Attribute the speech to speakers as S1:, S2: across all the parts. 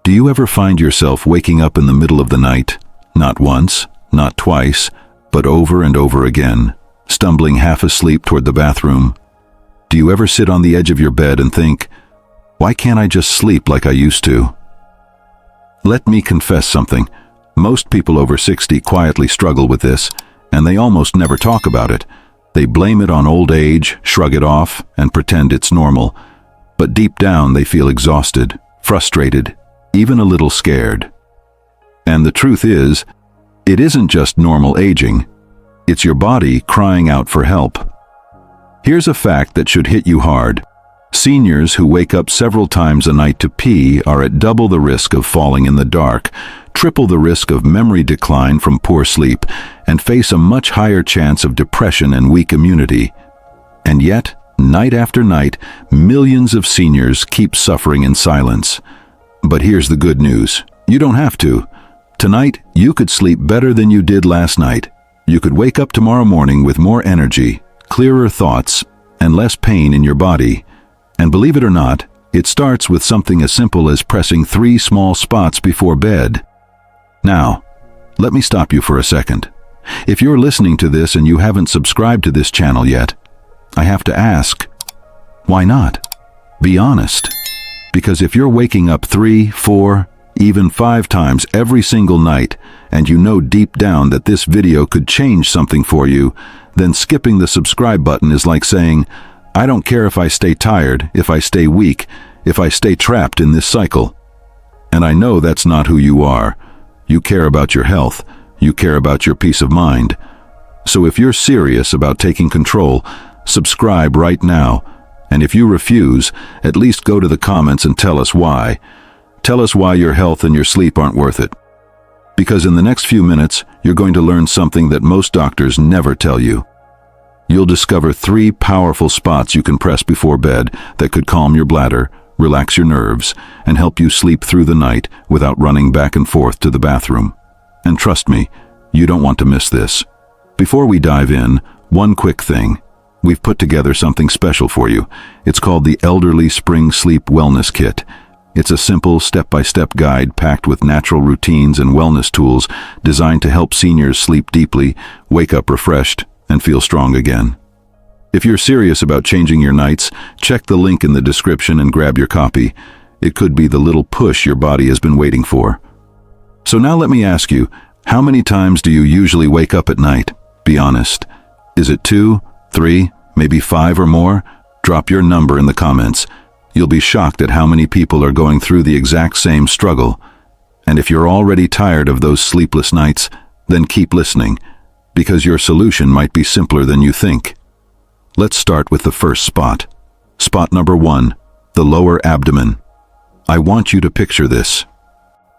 S1: Do you ever find yourself waking up in the middle of the night? Not once, not twice, but over and over again, stumbling half asleep toward the bathroom? Do you ever sit on the edge of your bed and think, why can't I just sleep like I used to? Let me confess something. Most people over 60 quietly struggle with this, and they almost never talk about it. They blame it on old age, shrug it off, and pretend it's normal. But deep down they feel exhausted, frustrated, even a little scared. And the truth is, it isn't just normal aging. It's your body crying out for help. Here's a fact that should hit you hard. Seniors who wake up several times a night to pee are at double the risk of falling in the dark, triple the risk of memory decline from poor sleep, and face a much higher chance of depression and weak immunity. And yet, night after night, millions of seniors keep suffering in silence. But here's the good news. You don't have to. Tonight, you could sleep better than you did last night. You could wake up tomorrow morning with more energy, clearer thoughts, and less pain in your body. And believe it or not, it starts with something as simple as pressing 3 small spots before bed. Now, let me stop you for a second. If you're listening to this and you haven't subscribed to this channel yet, I have to ask, why not? Be honest. Because if you're waking up 3, 4, even 5 times every single night, and you know deep down that this video could change something for you, then skipping the subscribe button is like saying, I don't care if I stay tired, if I stay weak, if I stay trapped in this cycle. And I know that's not who you are. You care about your health. You care about your peace of mind. So if you're serious about taking control, subscribe right now. And if you refuse, at least go to the comments and tell us why. Tell us why your health and your sleep aren't worth it. Because in the next few minutes, you're going to learn something that most doctors never tell you. You'll discover 3 powerful spots you can press before bed that could calm your bladder, relax your nerves, and help you sleep through the night without running back and forth to the bathroom. And trust me, you don't want to miss this. Before we dive in, one quick thing. We've put together something special for you. It's called the Elderly Spring Sleep Wellness Kit. It's a simple step-by-step guide packed with natural routines and wellness tools designed to help seniors sleep deeply, wake up refreshed, and feel strong again. If you're serious about changing your nights, check the link in the description and grab your copy. It could be the little push your body has been waiting for. So now let me ask you, how many times do you usually wake up at night? Be honest. Is it 2, 3, maybe 5 or more? Drop your number in the comments. You'll be shocked at how many people are going through the exact same struggle. And if you're already tired of those sleepless nights, then keep listening, because your solution might be simpler than you think. Let's start with the first spot. Spot number 1, the lower abdomen. I want you to picture this.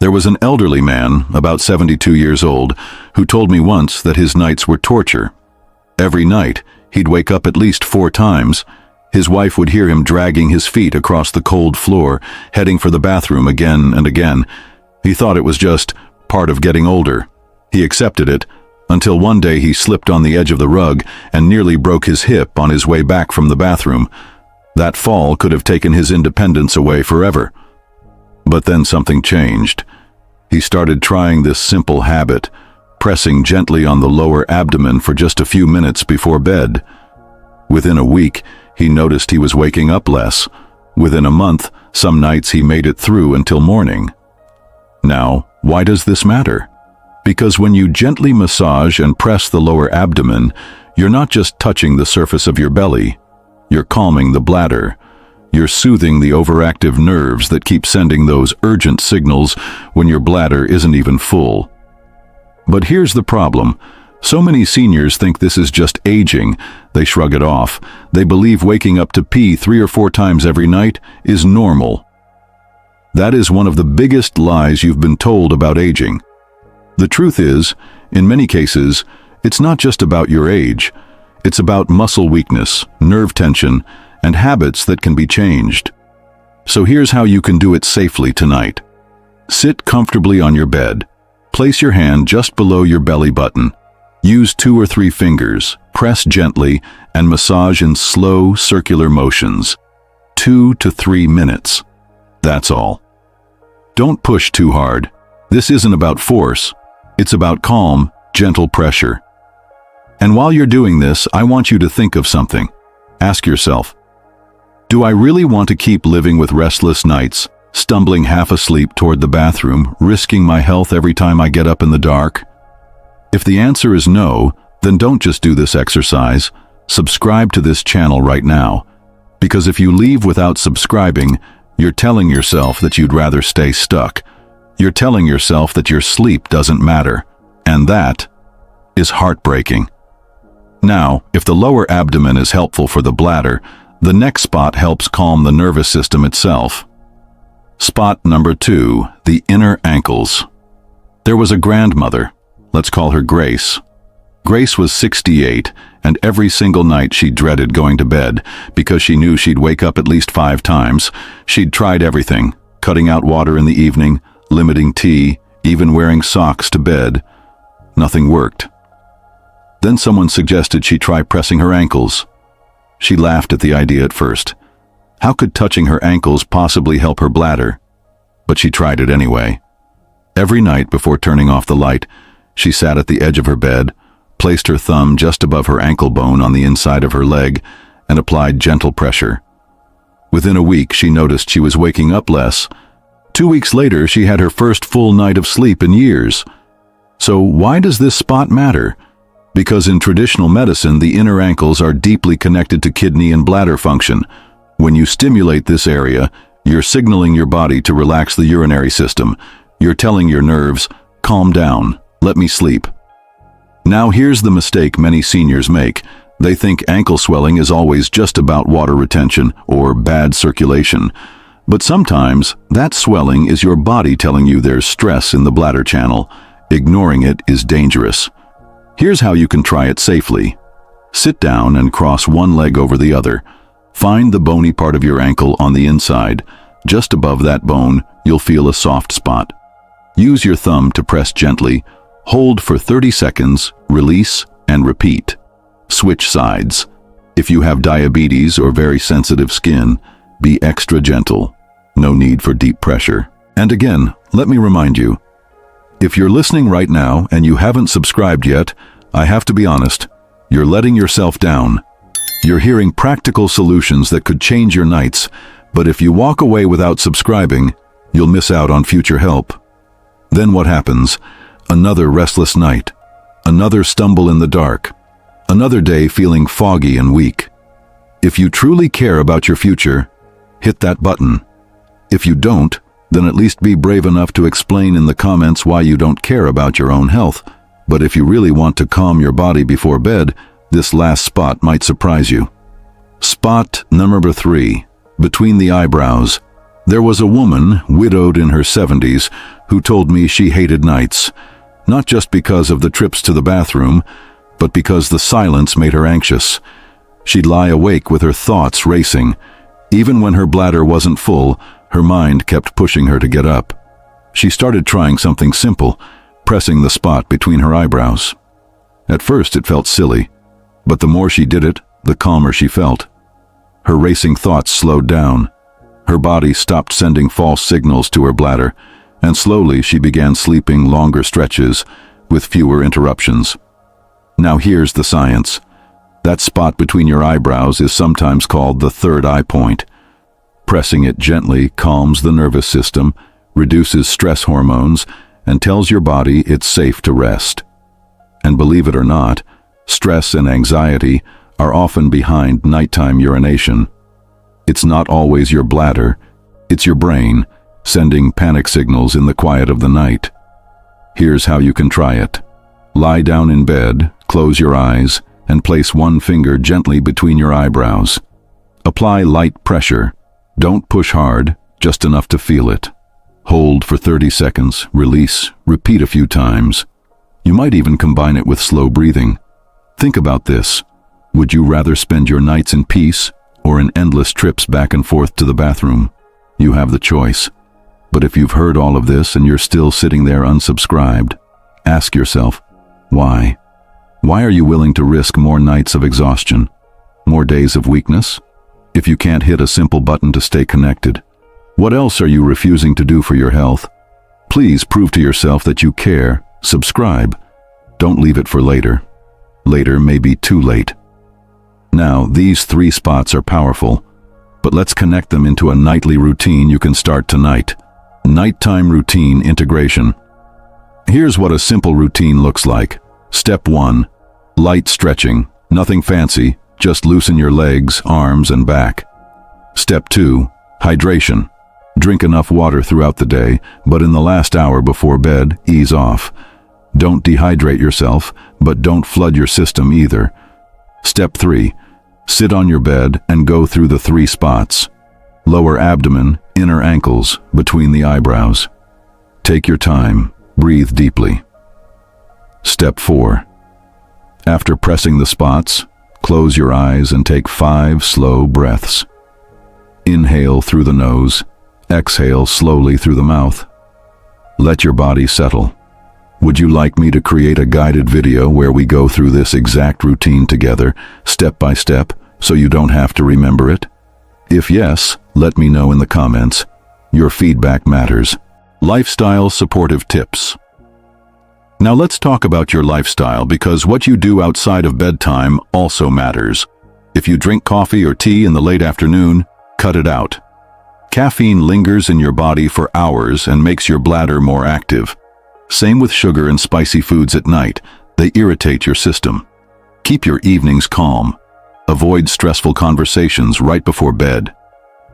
S1: There was an elderly man, about 72 years old, who told me once that his nights were torture. Every night, he'd wake up at least 4 times. His wife would hear him dragging his feet across the cold floor, heading for the bathroom again and again. He thought it was just part of getting older. He accepted it, until one day he slipped on the edge of the rug and nearly broke his hip on his way back from the bathroom. That fall could have taken his independence away forever. But then something changed. He started trying this simple habit, pressing gently on the lower abdomen for just a few minutes before bed. Within a week, he noticed he was waking up less. Within a month, some nights he made it through until morning. Now, why does this matter? Because when you gently massage and press the lower abdomen, you're not just touching the surface of your belly. You're calming the bladder. You're soothing the overactive nerves that keep sending those urgent signals when your bladder isn't even full. But here's the problem. So many seniors think this is just aging. They shrug it off. They believe waking up to pee 3 or 4 times every night is normal. That is one of the biggest lies you've been told about aging. The truth is, in many cases, it's not just about your age. It's about muscle weakness, nerve tension, and habits that can be changed. So here's how you can do it safely tonight. Sit comfortably on your bed. Place your hand just below your belly button. Use 2 or 3 fingers, press gently, and massage in slow, circular motions. 2 to 3 minutes. That's all. Don't push too hard. This isn't about force. It's about calm, gentle pressure. And while you're doing this, I want you to think of something. Ask yourself, do I really want to keep living with restless nights, stumbling half asleep toward the bathroom, risking my health every time I get up in the dark? If the answer is no, then don't just do this exercise. Subscribe to this channel right now. Because if you leave without subscribing, you're telling yourself that you'd rather stay stuck. You're telling yourself that your sleep doesn't matter. And that is heartbreaking. Now, if the lower abdomen is helpful for the bladder, the next spot helps calm the nervous system itself. Spot number 2, the inner ankles. There was a grandmother. Let's call her Grace. Grace was 68, and every single night she dreaded going to bed because she knew she'd wake up at least 5 times. She'd tried everything, cutting out water in the evening, limiting tea, even wearing socks to bed. Nothing worked. Then someone suggested she try pressing her ankles. She laughed at the idea at first. How could touching her ankles possibly help her bladder? But she tried it anyway. Every night before turning off the light, she sat at the edge of her bed, placed her thumb just above her ankle bone on the inside of her leg, and applied gentle pressure. Within a week, she noticed she was waking up less. 2 weeks later, she had her first full night of sleep in years. So why does this spot matter? Because in traditional medicine, the inner ankles are deeply connected to kidney and bladder function. When you stimulate this area, you're signaling your body to relax the urinary system. You're telling your nerves, calm down, let me sleep. Now here's the mistake many seniors make. They think ankle swelling is always just about water retention or bad circulation. But sometimes that swelling is your body telling you there's stress in the bladder channel. Ignoring it is dangerous. Here's how you can try it safely. Sit down and cross one leg over the other. Find the bony part of your ankle on the inside. Just above that bone, you'll feel a soft spot. Use your thumb to press gently. Hold for 30 seconds, release, and repeat. Switch sides. If you have diabetes or very sensitive skin, be extra gentle. No need for deep pressure. And again, let me remind you, if you're listening right now and you haven't subscribed yet, I have to be honest, you're letting yourself down. You're hearing practical solutions that could change your nights, but if you walk away without subscribing, you'll miss out on future help. Then what happens? Another restless night, another stumble in the dark, another day feeling foggy and weak. If you truly care about your future, hit that button. If you don't, then at least be brave enough to explain in the comments why you don't care about your own health. But if you really want to calm your body before bed, this last spot might surprise you. Spot number 3, between the eyebrows. There was a woman, widowed in her 70s, who told me she hated nights. Not just because of the trips to the bathroom, but because the silence made her anxious. She'd lie awake with her thoughts racing. Even when her bladder wasn't full, her mind kept pushing her to get up. She started trying something simple, pressing the spot between her eyebrows. At first it felt silly, but the more she did it, the calmer she felt. Her racing thoughts slowed down. Her body stopped sending false signals to her bladder, and slowly she began sleeping longer stretches with fewer interruptions. Now here's the science. That spot between your eyebrows is sometimes called the third eye point. Pressing it gently calms the nervous system, reduces stress hormones, and tells your body it's safe to rest. And believe it or not, stress and anxiety are often behind nighttime urination. It's not always your bladder, it's your brain, sending panic signals in the quiet of the night. Here's how you can try it. Lie down in bed, close your eyes, and place one finger gently between your eyebrows. Apply light pressure. Don't push hard, just enough to feel it. Hold for 30 seconds, release, repeat a few times. You might even combine it with slow breathing. Think about this. Would you rather spend your nights in peace or in endless trips back and forth to the bathroom? You have the choice. But if you've heard all of this and you're still sitting there unsubscribed, ask yourself, why? Why are you willing to risk more nights of exhaustion? More days of weakness? If you can't hit a simple button to stay connected, what else are you refusing to do for your health? Please prove to yourself that you care. Subscribe. Don't leave it for later. Later may be too late. Now, these 3 spots are powerful, but let's connect them into a nightly routine you can start tonight. Nighttime routine integration. Here's what a simple routine looks like. Step 1. Light stretching. Nothing fancy, just loosen your legs, arms, and back. Step 2. Hydration. Drink enough water throughout the day, but in the last hour before bed, ease off. Don't dehydrate yourself, but don't flood your system either. Step 3. Sit on your bed and go through the 3 spots. Lower abdomen, inner ankles, between the eyebrows. Take your time, breathe deeply. Step 4. After pressing the spots, close your eyes and take 5 slow breaths. Inhale through the nose, exhale slowly through the mouth. Let your body settle. Would you like me to create a guided video where we go through this exact routine together, step by step, so you don't have to remember it? If yes, let me know in the comments. Your feedback matters. Lifestyle supportive tips. Now let's talk about your lifestyle, because what you do outside of bedtime also matters. If you drink coffee or tea in the late afternoon, cut it out. Caffeine lingers in your body for hours and makes your bladder more active. Same with sugar and spicy foods at night. They irritate your system. Keep your evenings calm. Avoid stressful conversations right before bed.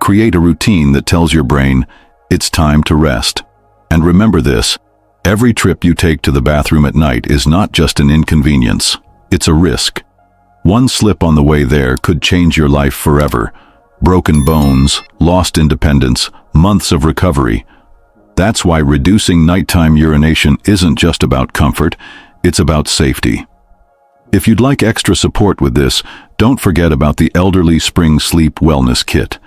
S1: Create a routine that tells your brain, it's time to rest. And remember this, every trip you take to the bathroom at night is not just an inconvenience, it's a risk. One slip on the way there could change your life forever. Broken bones, lost independence, months of recovery. That's why reducing nighttime urination isn't just about comfort, it's about safety. If you'd like extra support with this, don't forget about the Elderly Spring Sleep Wellness Kit.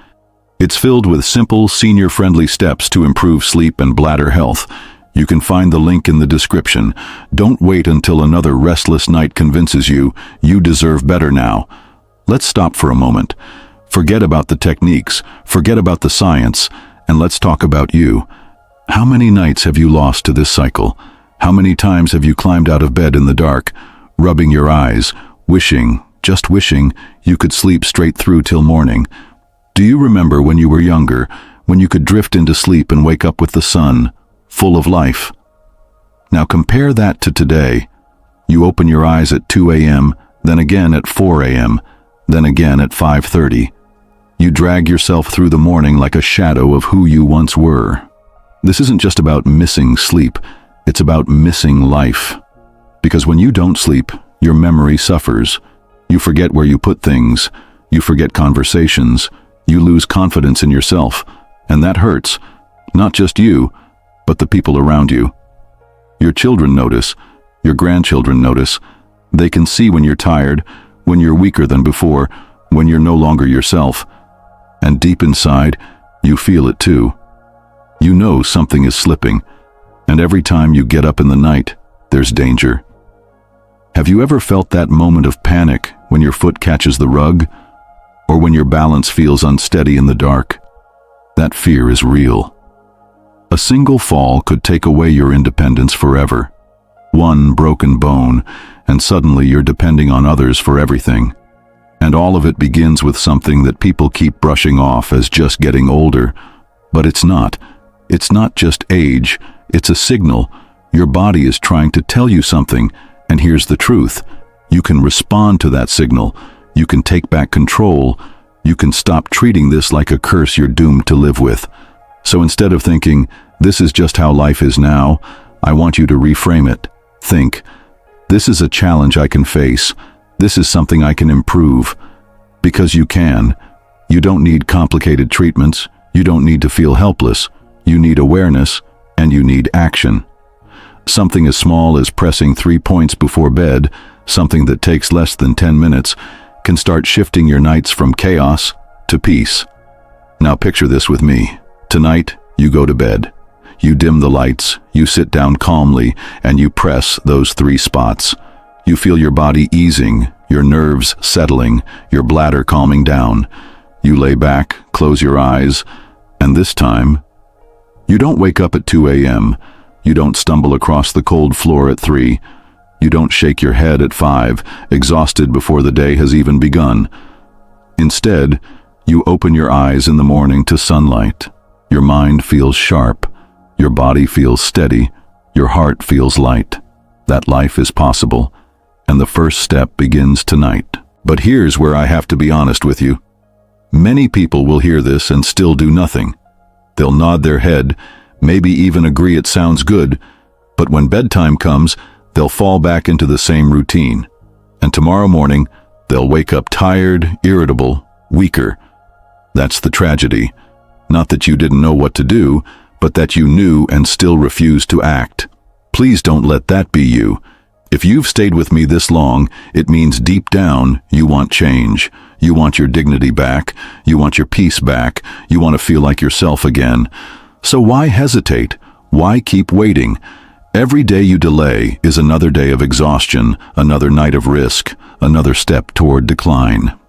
S1: It's filled with simple, senior-friendly steps to improve sleep and bladder health. You can find the link in the description. Don't wait until another restless night convinces you deserve better now. Let's stop for a moment. Forget about the techniques, forget about the science, and let's talk about you. How many nights have you lost to this cycle? How many times have you climbed out of bed in the dark, rubbing your eyes, wishing, just wishing, you could sleep straight through till morning? Do you remember when you were younger, when you could drift into sleep and wake up with the sun, full of life? Now compare that to today. You open your eyes at 2 a.m., then again at 4 a.m., then again at 5:30. You drag yourself through the morning like a shadow of who you once were. This isn't just about missing sleep, it's about missing life. Because when you don't sleep, your memory suffers. You forget where you put things, you forget conversations, you lose confidence in yourself, and that hurts. Not just you, but the people around you. Your children notice, your grandchildren notice. They can see when you're tired, when you're weaker than before, when you're no longer yourself. And deep inside, you feel it too. You know something is slipping, and every time you get up in the night, there's danger. Have you ever felt that moment of panic when your foot catches the rug, or when your balance feels unsteady in the dark? That fear is real. A single fall could take away your independence forever. One broken bone, and suddenly you're depending on others for everything. And all of it begins with something that people keep brushing off as just getting older. But it's not. It's not just age, it's a signal. Your body is trying to tell you something, and here's the truth. You can respond to that signal. You can take back control. You can stop treating this like a curse you're doomed to live with. So instead of thinking, this is just how life is now, I want you to reframe it. Think, this is a challenge I can face. This is something I can improve. Because you can. You don't need complicated treatments. You don't need to feel helpless. You need awareness, and you need action. Something as small as pressing 3 points before bed, something that takes less than 10 minutes, can start shifting your nights from chaos to peace. Now picture this with me. Tonight, you go to bed. You dim the lights, you sit down calmly, and you press those 3 spots. You feel your body easing, your nerves settling, your bladder calming down. You lay back, close your eyes, and this time, you don't wake up at 2 a.m. You don't stumble across the cold floor at 3. You don't shake your head at 5, exhausted before the day has even begun. Instead, you open your eyes in the morning to sunlight. Your mind feels sharp. Your body feels steady. Your heart feels light. That life is possible, and the first step begins tonight. But here's where I have to be honest with you. Many people will hear this and still do nothing. They'll nod their head, maybe even agree it sounds good, but when bedtime comes, they'll fall back into the same routine. And tomorrow morning, they'll wake up tired, irritable, weaker. That's the tragedy. Not that you didn't know what to do, but that you knew and still refused to act. Please don't let that be you. If you've stayed with me this long, it means deep down you want change. You want your dignity back. You want your peace back. You want to feel like yourself again. So why hesitate? Why keep waiting? Every day you delay is another day of exhaustion, another night of risk, another step toward decline.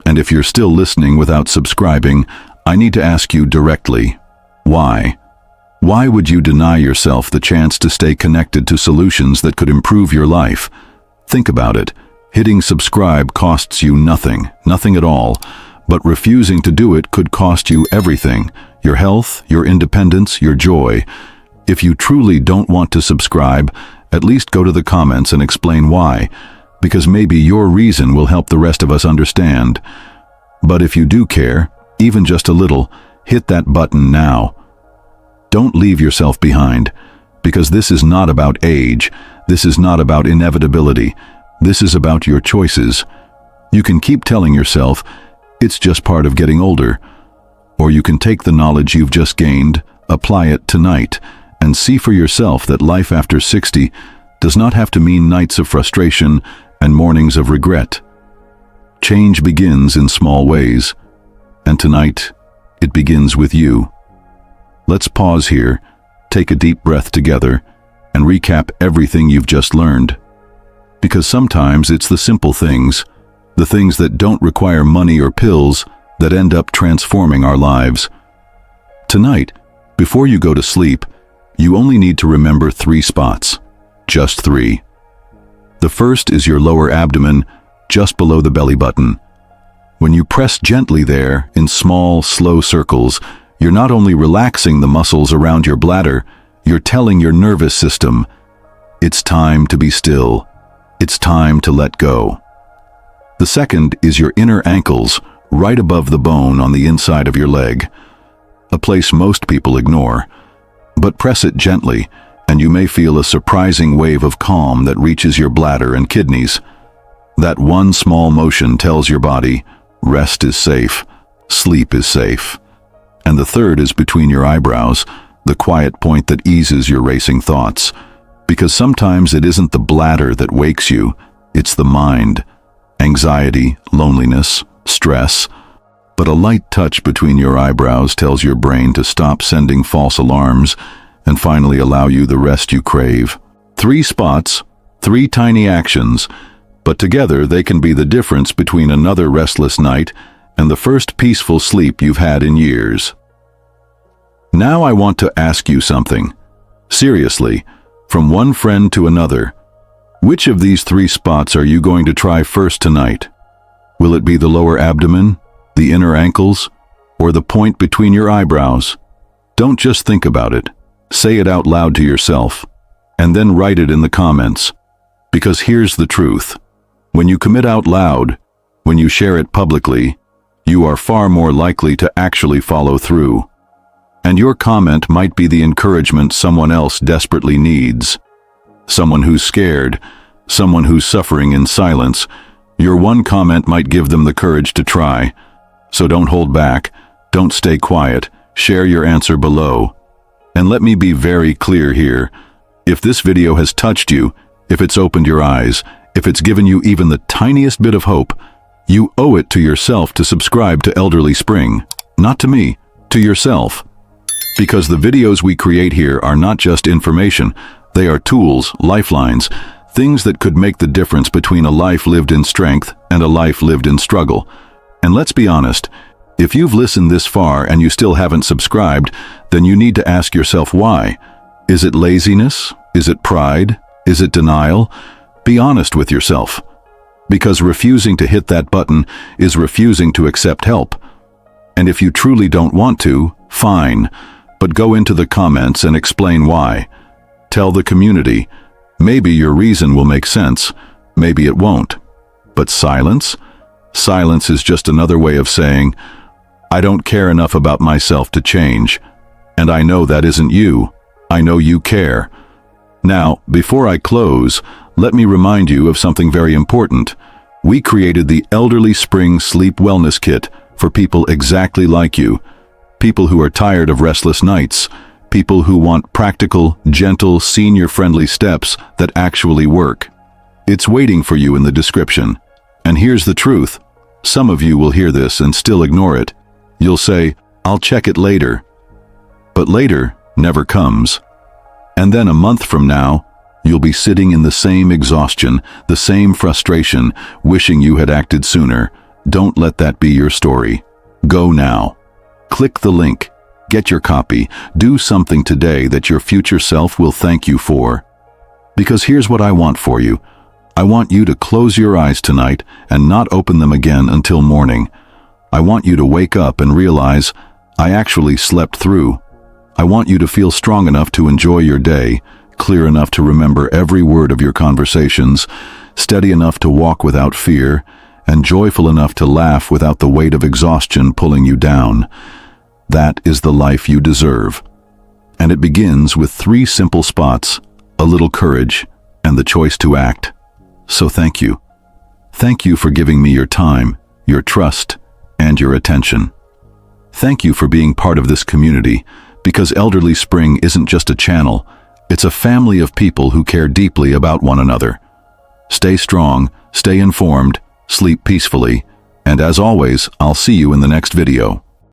S1: And if you're still listening without subscribing, I need to ask you directly, why? Why would you deny yourself the chance to stay connected to solutions that could improve your life? Think about it. Hitting subscribe costs you nothing at all, but refusing to do it could cost you everything: your health, your independence, your joy. If you truly don't want to subscribe, at least go to the comments and explain why, because maybe your reason will help the rest of us understand. But if you do care, even just a little, hit that button now. Don't leave yourself behind, because this is not about age, this is not about inevitability, this is about your choices. You can keep telling yourself, it's just part of getting older. Or you can take the knowledge you've just gained, apply it tonight, and see for yourself that life after 60 does not have to mean nights of frustration and mornings of regret. Change begins in small ways, and tonight, it begins with you. Let's pause here, take a deep breath together, and recap everything you've just learned. Because sometimes it's the simple things, the things that don't require money or pills, that end up transforming our lives. Tonight, before you go to sleep, you only need to remember 3 spots. Just 3. The first is your lower abdomen, just below the belly button. When you press gently there, in small, slow circles, you're not only relaxing the muscles around your bladder, you're telling your nervous system, it's time to be still. It's time to let go. The second is your inner ankles, right above the bone on the inside of your leg. A place most people ignore. But press it gently, and you may feel a surprising wave of calm that reaches your bladder and kidneys. That one small motion tells your body, rest is safe, sleep is safe. And the third is between your eyebrows, the quiet point that eases your racing thoughts. Because sometimes it isn't the bladder that wakes you, it's the mind. Anxiety, loneliness, stress. But a light touch between your eyebrows tells your brain to stop sending false alarms and finally allow you the rest you crave. 3 spots, 3 tiny actions, but together they can be the difference between another restless night and the first peaceful sleep you've had in years. Now I want to ask you something. Seriously, from one friend to another, which of these 3 spots are you going to try first tonight? Will it be the lower abdomen, the inner ankles, or the point between your eyebrows? Don't just think about it. Say it out loud to yourself, and then write it in the comments. Because here's the truth. When you commit out loud, when you share it publicly, you are far more likely to actually follow through. And your comment might be the encouragement someone else desperately needs. Someone who's scared, someone who's suffering in silence. Your one comment might give them the courage to try. So don't hold back, don't stay quiet, share your answer below. And let me be very clear here. If this video has touched you, if it's opened your eyes, if it's given you even the tiniest bit of hope, you owe it to yourself to subscribe to Elderly Spring. Not to me, to yourself. Because the videos we create here are not just information, they are tools, lifelines, things that could make the difference between a life lived in strength and a life lived in struggle. And let's be honest, if you've listened this far and you still haven't subscribed, then you need to ask yourself why. Is it laziness? Is it pride? Is it denial? Be honest with yourself. Because refusing to hit that button is refusing to accept help. And if you truly don't want to, fine, but go into the comments and explain why. Tell the community. Maybe your reason will make sense, maybe it won't. But silence? Silence is just another way of saying, I don't care enough about myself to change. And I know that isn't you. I know you care. Now, before I close, let me remind you of something very important. We created the Elderly Spring Sleep Wellness Kit for people exactly like you. People who are tired of restless nights. People who want practical, gentle, senior-friendly steps that actually work. It's waiting for you in the description. And here's the truth. Some of you will hear this and still ignore it. You'll say, I'll check it later. But later never comes. And then a month from now, you'll be sitting in the same exhaustion, the same frustration, wishing you had acted sooner. Don't let that be your story. Go now. Click the link. Get your copy. Do something today that your future self will thank you for. Because here's what I want for you. I want you to close your eyes tonight and not open them again until morning. I want you to wake up and realize, I actually slept through. I want you to feel strong enough to enjoy your day, clear enough to remember every word of your conversations, steady enough to walk without fear, and joyful enough to laugh without the weight of exhaustion pulling you down. That is the life you deserve. And it begins with 3 simple spots, a little courage, and the choice to act. So thank you. Thank you for giving me your time, your trust, and your attention. Thank you for being part of this community, because Elderly Spring isn't just a channel, it's a family of people who care deeply about one another. Stay strong, stay informed, sleep peacefully, and as always, I'll see you in the next video.